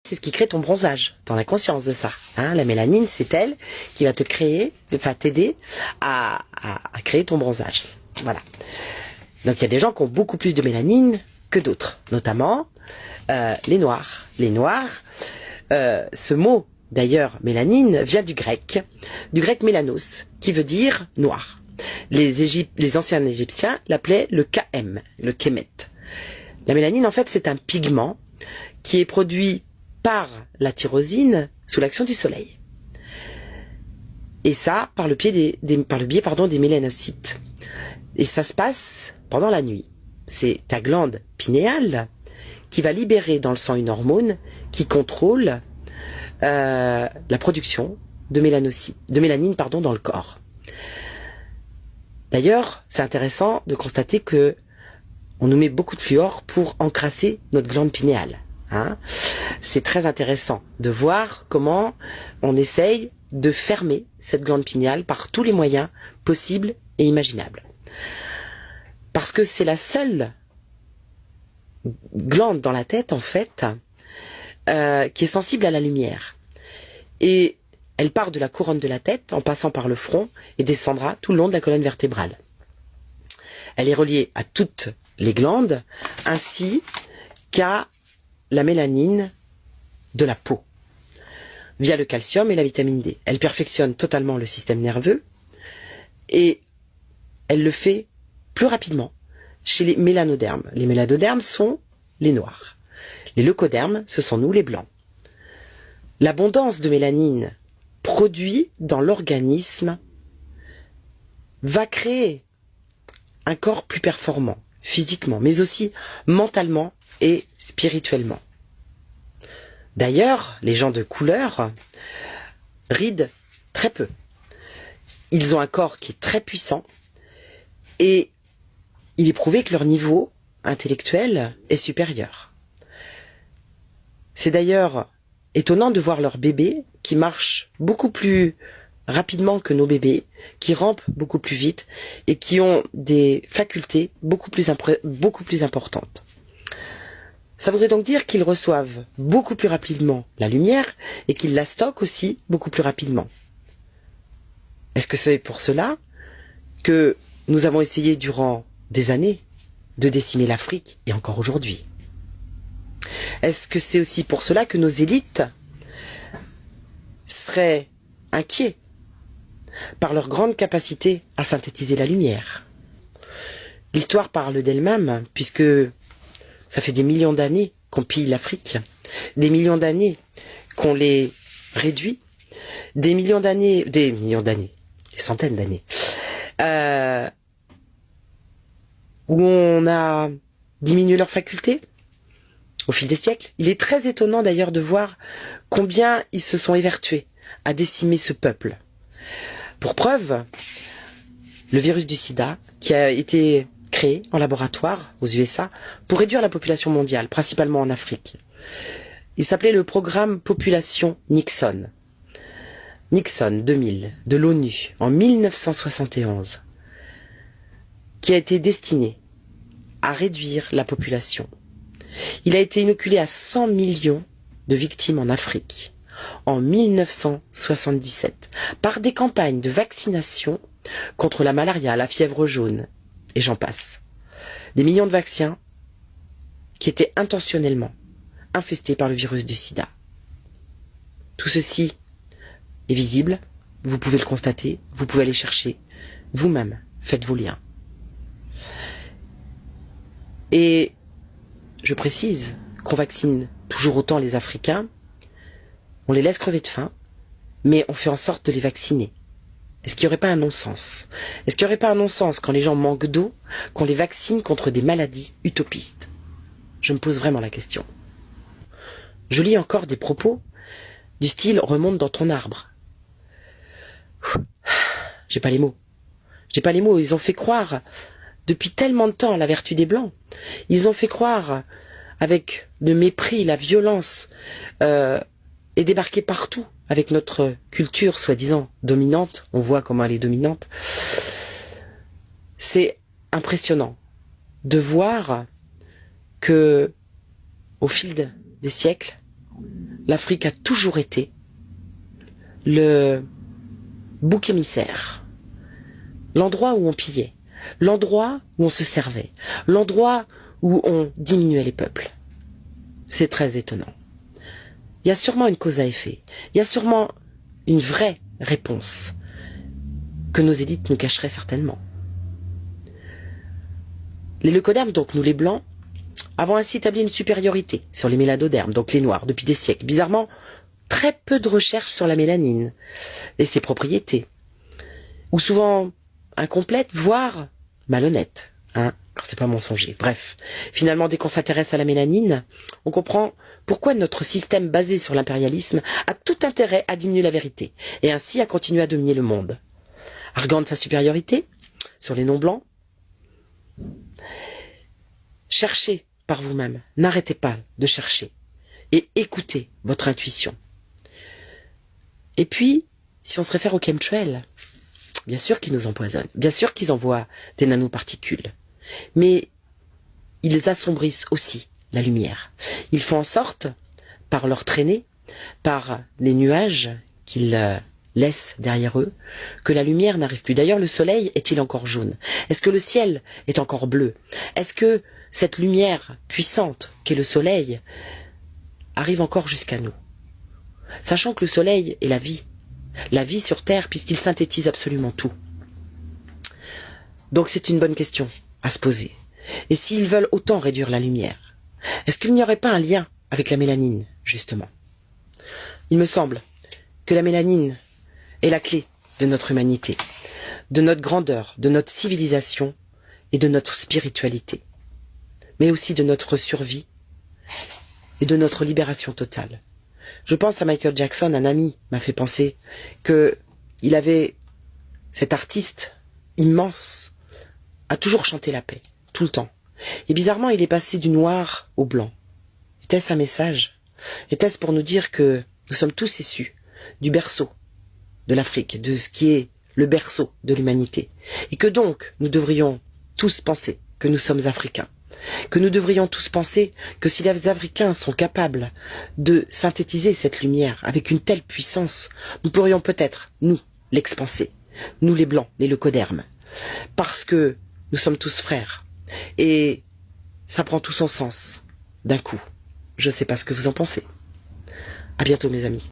C'est ce qui crée ton bronzage. T'en as conscience de ça. Hein, la mélanine, c'est elle qui va te créer, va t'aider à créer ton bronzage. Voilà. Donc il y a des gens qui ont beaucoup plus de mélanine que d'autres, notamment les noirs. Les noirs, ce mot d'ailleurs mélanine vient du grec mélanos, qui veut dire noir. Les anciens Égyptiens l'appelaient le KM, le Kemet. La mélanine en fait c'est un pigment qui est produit par la tyrosine sous l'action du soleil. Et ça, par le biais des mélanocytes. Et ça se passe pendant la nuit. C'est ta glande pinéale qui va libérer dans le sang une hormone qui contrôle la production de mélanine dans le corps. D'ailleurs, c'est intéressant de constater que on nous met beaucoup de fluor pour encrasser notre glande pinéale. Hein, c'est très intéressant de voir comment on essaye de fermer cette glande pinéale par tous les moyens possibles et imaginables. Parce que c'est la seule glande dans la tête, en fait, qui est sensible à la lumière. Et elle part de la couronne de la tête, en passant par le front, et descendra tout le long de la colonne vertébrale. Elle est reliée à toutes les glandes, ainsi qu'à la mélanine de la peau, via le calcium et la vitamine D. Elle perfectionne totalement le système nerveux et elle le fait plus rapidement chez les mélanodermes. Les mélanodermes sont les noirs. Les leucodermes, ce sont nous les blancs. L'abondance de mélanine produite dans l'organisme va créer un corps plus performant, physiquement, mais aussi mentalement et spirituellement. D'ailleurs, les gens de couleur rident très peu. Ils ont un corps qui est très puissant et il est prouvé que leur niveau intellectuel est supérieur. C'est d'ailleurs étonnant de voir leurs bébés qui marchent beaucoup plus rapidement que nos bébés, qui rampent beaucoup plus vite et qui ont des facultés beaucoup plus importantes. Ça voudrait donc dire qu'ils reçoivent beaucoup plus rapidement la lumière et qu'ils la stockent aussi beaucoup plus rapidement. Est-ce que c'est pour cela que nous avons essayé durant des années de décimer l'Afrique et encore aujourd'hui? Est-ce que c'est aussi pour cela que nos élites seraient inquiets par leur grande capacité à synthétiser la lumière? L'histoire parle d'elle-même, puisque ça fait des millions d'années qu'on pille l'Afrique, des millions d'années qu'on les réduit, des centaines d'années, où on a diminué leurs facultés au fil des siècles. Il est très étonnant d'ailleurs de voir combien ils se sont évertués à décimer ce peuple. Pour preuve, le virus du sida, qui a été créé en laboratoire aux USA pour réduire la population mondiale, principalement en Afrique. Il s'appelait le programme Population Nixon. Nixon 2000, de l'ONU, en 1971, qui a été destiné à réduire la population. Il a été inoculé à 100 millions de victimes en Afrique en 1977 par des campagnes de vaccination contre la malaria, la fièvre jaune, et j'en passe. Des millions de vaccins qui étaient intentionnellement infestés par le virus du sida. Tout ceci est visible, vous pouvez le constater, vous pouvez aller chercher vous-même, faites vos liens. Et je précise qu'on vaccine toujours autant les Africains, on les laisse crever de faim, mais on fait en sorte de les vacciner. Est-ce qu'il n'y aurait pas un non-sens? Est-ce qu'il n'y aurait pas un non-sens quand les gens manquent d'eau, qu'on les vaccine contre des maladies utopistes? Je me pose vraiment la question. Je lis encore des propos du style « remonte dans ton arbre ». J'ai pas les mots. Ils ont fait croire depuis tellement de temps à la vertu des Blancs. Ils ont fait croire avec le mépris, la violence, et débarquer partout avec notre culture soi-disant dominante. On voit comment elle est dominante. C'est impressionnant de voir que, au fil des siècles, l'Afrique a toujours été le bouc émissaire, l'endroit où on pillait, l'endroit où on se servait, l'endroit où on diminuait les peuples. C'est très étonnant. Il y a sûrement une cause à effet, il y a sûrement une vraie réponse que nos élites nous cacheraient certainement. Les leucodermes, donc nous les blancs, avons ainsi établi une supériorité sur les mélanodermes, donc les noirs, depuis des siècles. Bizarrement, très peu de recherches sur la mélanine et ses propriétés, ou souvent incomplètes, voire malhonnêtes, quand c'est pas mensonger. Bref, finalement, dès qu'on s'intéresse à la mélanine, on comprend pourquoi notre système basé sur l'impérialisme a tout intérêt à diminuer la vérité, et ainsi à continuer à dominer le monde. Arguant de sa supériorité sur les non-blancs, cherchez par vous-même, n'arrêtez pas de chercher, et écoutez votre intuition. Et puis, si on se réfère aux chemtrails, bien sûr qu'ils nous empoisonnent, bien sûr qu'ils envoient des nanoparticules, mais ils assombrissent aussi la lumière. Ils font en sorte, par leur traînée, par les nuages qu'ils laissent derrière eux, que la lumière n'arrive plus. D'ailleurs, le soleil est-il encore jaune? Est-ce que le ciel est encore bleu? Est-ce que cette lumière puissante qu'est le soleil arrive encore jusqu'à nous? Sachant que le soleil est la vie sur Terre, puisqu'il synthétise absolument tout. Donc c'est une bonne question à se poser. Et s'ils veulent autant réduire la lumière, est-ce qu'il n'y aurait pas un lien avec la mélanine, justement? Il me semble que la mélanine est la clé de notre humanité, de notre grandeur, de notre civilisation et de notre spiritualité, mais aussi de notre survie et de notre libération totale. Je pense à Michael Jackson, un ami m'a fait penser qu'il avait, cet artiste immense, a toujours chanté la paix, tout le temps. Et bizarrement, il est passé du noir au blanc. Était-ce un message? Était-ce pour nous dire que nous sommes tous issus du berceau de l'Afrique, de ce qui est le berceau de l'humanité, et que donc nous devrions tous penser que nous sommes africains, que nous devrions tous penser que si les Africains sont capables de synthétiser cette lumière avec une telle puissance, nous pourrions peut-être, nous, l'expanser, nous les blancs, les leucodermes, parce que nous sommes tous frères, et ça prend tout son sens d'un coup. Je ne sais pas ce que vous en pensez. À bientôt mes amis.